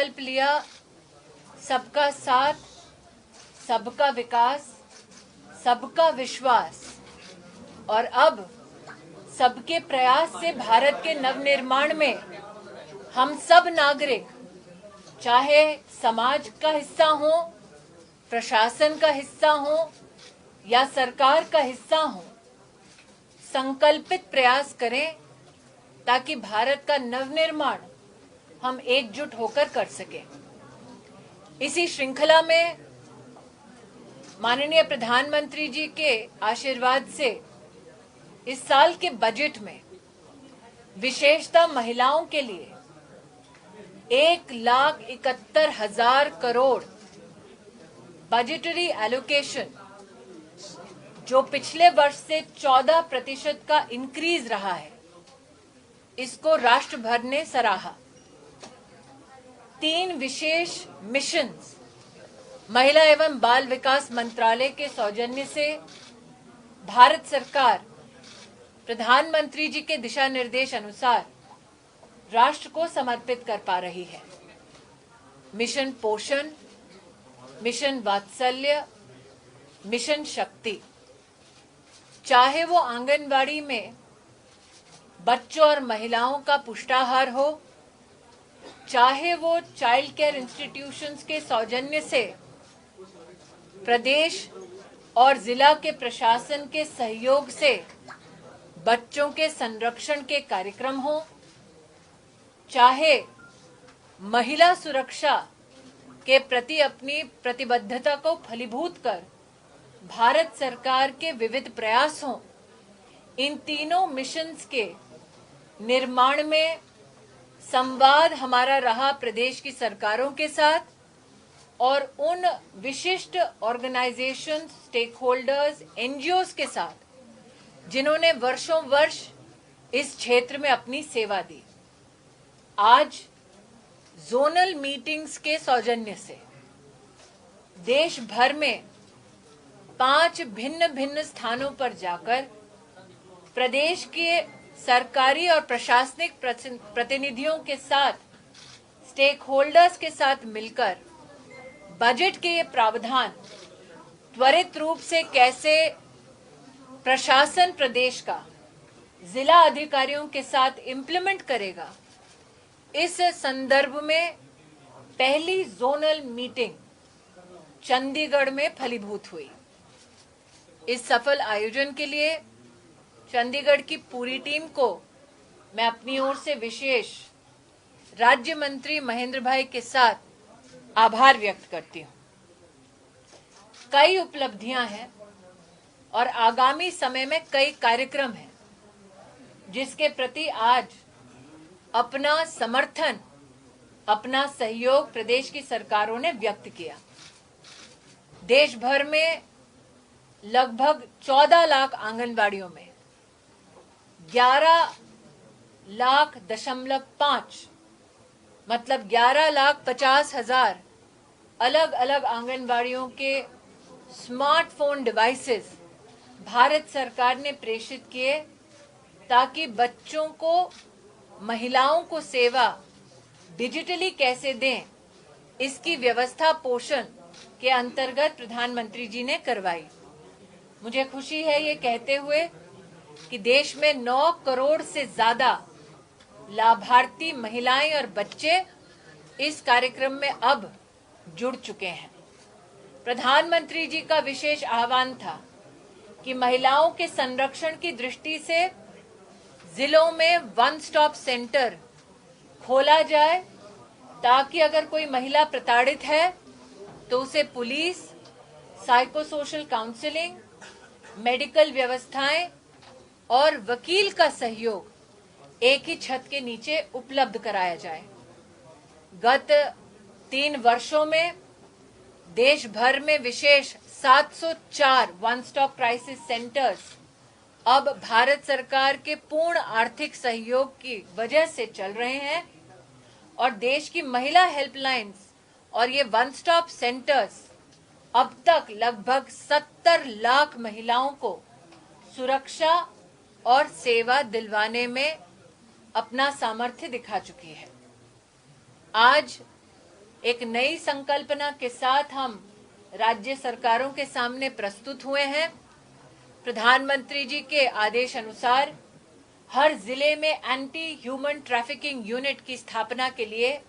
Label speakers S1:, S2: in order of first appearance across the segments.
S1: संकल्प लिया सबका साथ, सबका विकास, सबका विश्वास, और अब सबके प्रयास से भारत के नवनिर्माण में हम सब नागरिक, चाहे समाज का हिस्सा हो, प्रशासन का हिस्सा हो या सरकार का हिस्सा हो, संकल्पित प्रयास करें ताकि भारत का नवनिर्माण हम एकजुट होकर कर सकें। इसी श्रृंखला में माननीय प्रधानमंत्री जी के आशीर्वाद से इस साल के बजट में विशेषतः महिलाओं के लिए 1,71,000 करोड़ बजटरी एलोकेशन, जो पिछले वर्ष से 14% का इंक्रीज रहा है, इसको राष्ट्र भर ने सराहा। 3 विशेष मिशंस महिला एवं बाल विकास मंत्रालय के सौजन्य से भारत सरकार प्रधानमंत्री जी के दिशा निर्देश अनुसार राष्ट्र को समर्पित कर पा रही है। मिशन पोषण, मिशन वात्सल्य, मिशन शक्ति, चाहे वो आंगनवाड़ी में बच्चों और महिलाओं का पुष्टाहार हो, चाहे वो चाइल्ड केयर इंस्टीट्यूशंस के सौजन्य से प्रदेश और जिला के प्रशासन के सहयोग से बच्चों के संरक्षण के कार्यक्रम हो, चाहे महिला सुरक्षा के प्रति अपनी प्रतिबद्धता को फलीभूत कर भारत सरकार के विविध प्रयास हों, इन तीनों मिशंस के निर्माण में संवाद हमारा रहा प्रदेश की सरकारों के साथ और उन विशिष्ट ऑर्गेनाइजेशन, स्टेक होल्डर्स, एनजीओज के साथ जिन्होंने वर्षों वर्ष इस क्षेत्र में अपनी सेवा दी। आज जोनल मीटिंग्स के सौजन्य से देश भर में 5 भिन्न भिन्न स्थानों पर जाकर प्रदेश के सरकारी और प्रशासनिक प्रतिनिधियों के साथ, स्टेक होल्डर्स के साथ मिलकर बजट के ये प्रावधान त्वरित रूप से कैसे प्रशासन प्रदेश का जिला अधिकारियों के साथ इम्प्लीमेंट करेगा, इस संदर्भ में पहली जोनल मीटिंग चंडीगढ़ में फलीभूत हुई। इस सफल आयोजन के लिए चंडीगढ़ की पूरी टीम को मैं अपनी ओर से विशेष राज्य मंत्री महेंद्र भाई के साथ आभार व्यक्त करती हूं। कई उपलब्धियां हैं और आगामी समय में कई कार्यक्रम हैं जिसके प्रति आज अपना समर्थन, अपना सहयोग प्रदेश की सरकारों ने व्यक्त किया। देश भर में लगभग 14 लाख आंगनबाड़ियों में 11,5 मतलब 11,50,000 अलग अलग आंगनबाड़ियों के स्मार्टफोन डिवाइसेस भारत सरकार ने प्रेषित किए ताकि बच्चों को, महिलाओं को सेवा डिजिटली कैसे दें, इसकी व्यवस्था पोषण के अंतर्गत प्रधानमंत्री जी ने करवाई। मुझे खुशी है ये कहते हुए कि देश में 9 करोड़ से ज्यादा लाभार्थी महिलाएं और बच्चे इस कार्यक्रम में अब जुड़ चुके हैं। प्रधानमंत्री जी का विशेष आह्वान था कि महिलाओं के संरक्षण की दृष्टि से जिलों में वन स्टॉप सेंटर खोला जाए ताकि अगर कोई महिला प्रताड़ित है तो उसे पुलिस, साइकोसोशल काउंसलिंग, मेडिकल व्यवस्थाएं और वकील का सहयोग एक ही छत के नीचे उपलब्ध कराया जाए। गत 3 वर्षों में देश भर में विशेष 704 वन स्टॉप क्राइसिस सेंटर्स अब भारत सरकार के पूर्ण आर्थिक सहयोग की वजह से चल रहे हैं और देश की महिला हेल्पलाइंस और ये वन स्टॉप सेंटर्स अब तक लगभग 70 लाख महिलाओं को सुरक्षा और सेवा दिलवाने में अपना सामर्थ्य दिखा चुकी है। आज एक नई संकल्पना के साथ हम राज्य सरकारों के सामने प्रस्तुत हुए हैं। प्रधानमंत्री जी के आदेश अनुसार हर जिले में एंटी ह्यूमन ट्रैफिकिंग यूनिट की स्थापना के लिए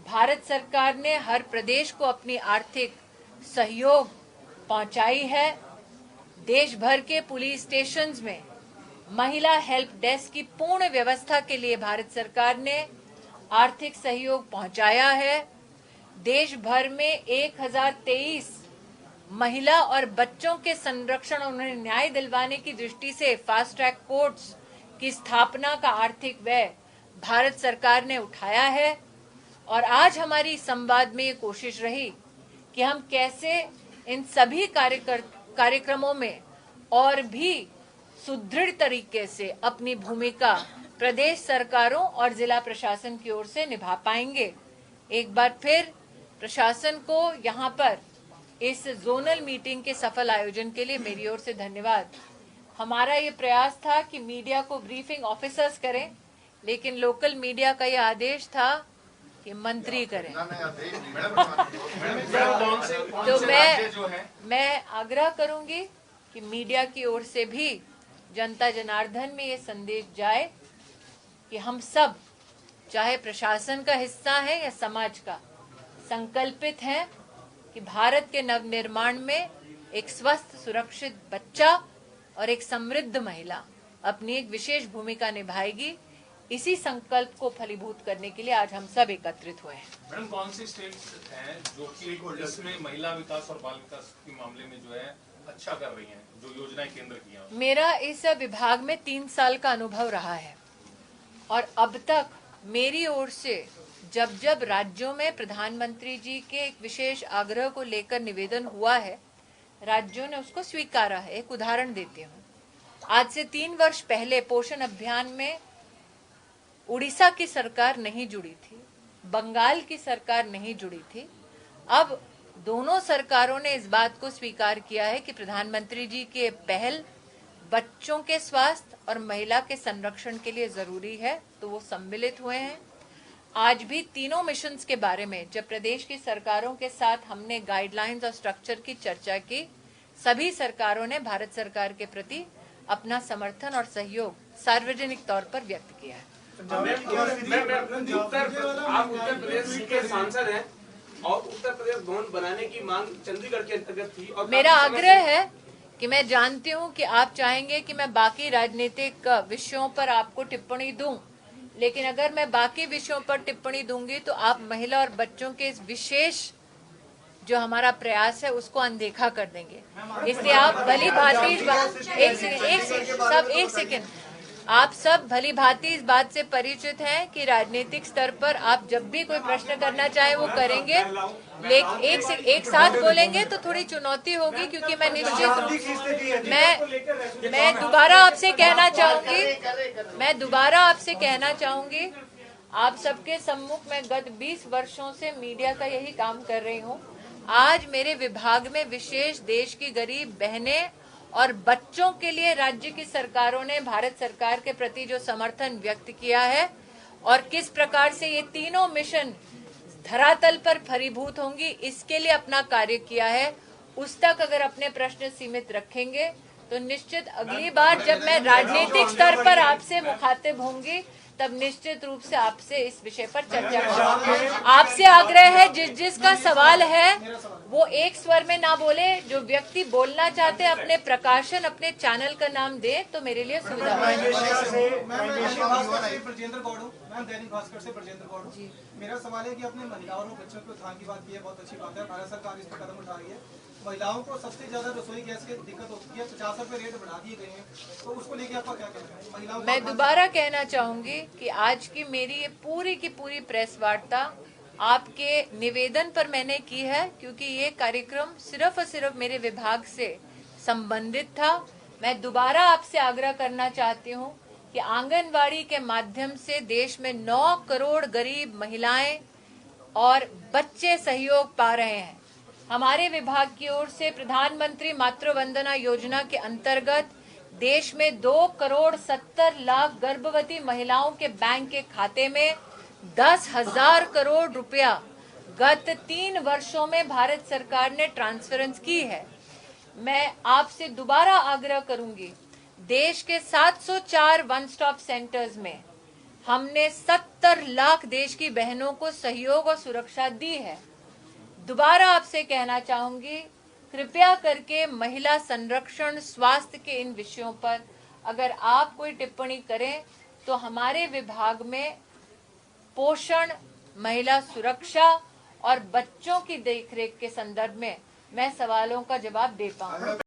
S1: भारत सरकार ने हर प्रदेश को अपनी आर्थिक सहयोग पहुंचाई है। देश भर के पुलिस स्टेशंस में महिला हेल्प डेस्क की पूर्ण व्यवस्था के लिए भारत सरकार ने आर्थिक सहयोग पहुंचाया है। देश भर में 1023 महिला और बच्चों के संरक्षण और उन्हें न्याय दिलवाने की दृष्टि से फास्ट ट्रैक कोर्ट्स की स्थापना का आर्थिक व्यय भारत सरकार ने उठाया है। और आज हमारी संवाद में ये कोशिश रही कि हम कैसे इन सभी कार्यक्रमों में और भी सुदृढ़ तरीके से अपनी भूमिका प्रदेश सरकारों और जिला प्रशासन की ओर से निभा पाएंगे। एक बार फिर प्रशासन को यहाँ पर इस जोनल मीटिंग के सफल आयोजन के लिए मेरी ओर से धन्यवाद। हमारा ये प्रयास था कि मीडिया को ब्रीफिंग ऑफिसर्स करें, लेकिन लोकल मीडिया का ये आदेश था कि मंत्री करें। तो मैं आग्रह करूंगी कि मीडिया की ओर से भी जनता जनार्दन में ये संदेश जाए कि हम सब, चाहे प्रशासन का हिस्सा है या समाज का, संकल्पित हैं कि भारत के नवनिर्माण में एक स्वस्थ सुरक्षित बच्चा और एक समृद्ध महिला अपनी एक विशेष भूमिका निभाएगी। इसी संकल्प को फलीभूत करने के लिए आज हम सब एकत्रित हुए हैं।
S2: मैडम, कौन सी स्टेट्स हैं जो कि इसमें महिला विकास और बाल विकास के मामले में जो है अच्छा कर रही हैं, जो योजनाएं केंद्र की हैं?
S1: मेरा इस विभाग में 3 साल का अनुभव रहा है और अब तक मेरी ओर से जब जब राज्यों में प्रधानमंत्री जी के एक विशेष आग्रह को लेकर निवेदन हुआ है, राज्यों ने उसको स्वीकारा है। एक उदाहरण देती हूँ। आज से 3 वर्ष पहले पोषण अभियान में उड़ीसा की सरकार नहीं जुड़ी थी, बंगाल की सरकार नहीं जुड़ी थी। अब दोनों सरकारों ने इस बात को स्वीकार किया है कि प्रधानमंत्री जी की पहल बच्चों के स्वास्थ्य और महिला के संरक्षण के लिए जरूरी है, तो वो सम्मिलित हुए हैं। आज भी तीनों मिशंस के बारे में जब प्रदेश की सरकारों के साथ हमने गाइडलाइंस और स्ट्रक्चर की चर्चा की, सभी सरकारों ने भारत सरकार के प्रति अपना समर्थन और सहयोग सार्वजनिक तौर पर व्यक्त किया है।
S3: आप उत्तर प्रदेश के सांसद हैं और उत्तर प्रदेश भवन बनाने की मांग चंडीगढ़ के अंतर्गत थी और
S1: मेरा आग्रह है कि मैं जानती हूं कि आप चाहेंगे कि मैं बाकी राजनीतिक विषयों पर आपको टिप्पणी दूं, लेकिन अगर मैं बाकी विषयों पर टिप्पणी दूंगी तो आप महिला और बच्चों के इस विशेष जो हमारा प्रयास है उसको अनदेखा कर देंगे। इसलिए आप भली भांति एक सेकेंड आप सब भली भांति इस बात से परिचित हैं कि राजनीतिक स्तर पर आप जब भी कोई प्रश्न करना चाहे वो करेंगे, लेकिन एक साथ बोलेंगे तो थोड़ी चुनौती होगी, क्योंकि मैं निश्चित रूप से मैं दोबारा आपसे कहना चाहूंगी आप सबके सम्मुख में गत 20 वर्षों से मीडिया का यही काम कर रही हूँ। आज मेरे विभाग में विशेष देश की गरीब बहनें और बच्चों के लिए राज्य की सरकारों ने भारत सरकार के प्रति जो समर्थन व्यक्त किया है और किस प्रकार से ये तीनों मिशन धरातल पर फलीभूत होंगी, इसके लिए अपना कार्य किया है। उस तक अगर अपने प्रश्न सीमित रखेंगे तो निश्चित अगली बार जब मैं राजनीतिक स्तर पर आपसे मुखातिब होंगी तब निश्चित रूप से आपसे इस विषय पर चर्चा करूंगी। आपसे आग्रह है जिसका सवाल है वो एक स्वर में ना बोले। जो व्यक्ति बोलना चाहते हैं अपने प्रकाशन, अपने चैनल का नाम दे तो मेरे लिए सुविधा है।
S4: दैनिक भास्कर से ब्रजेंद्र गौड़ जी, मेरा सवाल है कि आपने महिलाओं और बच्चों के उत्थान की बात की है, बहुत अच्छी बात है। भारत सरकार इस पर कदम उठा रही है। महिलाओं को सबसे ज्यादा रसोई गैस की दिक्कत होती है, 50 रुपए रेट बढ़ा दिए गए हैं, तो उसको लेके आपका क्या कहना है? महिलाओं
S1: मैं दोबारा कहना चाहूंगी कि आज की मेरी ये पूरी की पूरी प्रेस वार्ता आपके निवेदन पर मैंने की है, क्योंकि ये कार्यक्रम सिर्फ और सिर्फ मेरे विभाग से संबंधित था। मैं दोबारा आपसे आग्रह करना चाहती हूँ कि आंगनवाड़ी के माध्यम से देश में 9 करोड़ गरीब महिलाएं और बच्चे सहयोग पा रहे हैं। हमारे विभाग की ओर से प्रधानमंत्री मातृ वंदना योजना के अंतर्गत देश में 2 करोड़ 70 लाख गर्भवती महिलाओं के बैंक के खाते में 10,000 करोड़ रुपया गत 3 वर्षों में भारत सरकार ने ट्रांसफरेंस की है। मैं आपसे दोबारा आग्रह करूंगी, देश के 704 वन स्टॉप सेंटर्स में हमने 70 लाख देश की बहनों को सहयोग और सुरक्षा दी है। दोबारा आपसे कहना चाहूंगी, कृपया करके महिला संरक्षण, स्वास्थ्य के इन विषयों पर अगर आप कोई टिप्पणी करें तो हमारे विभाग में पोषण, महिला सुरक्षा और बच्चों की देखरेख के संदर्भ में मैं सवालों का जवाब दे पाऊंगा।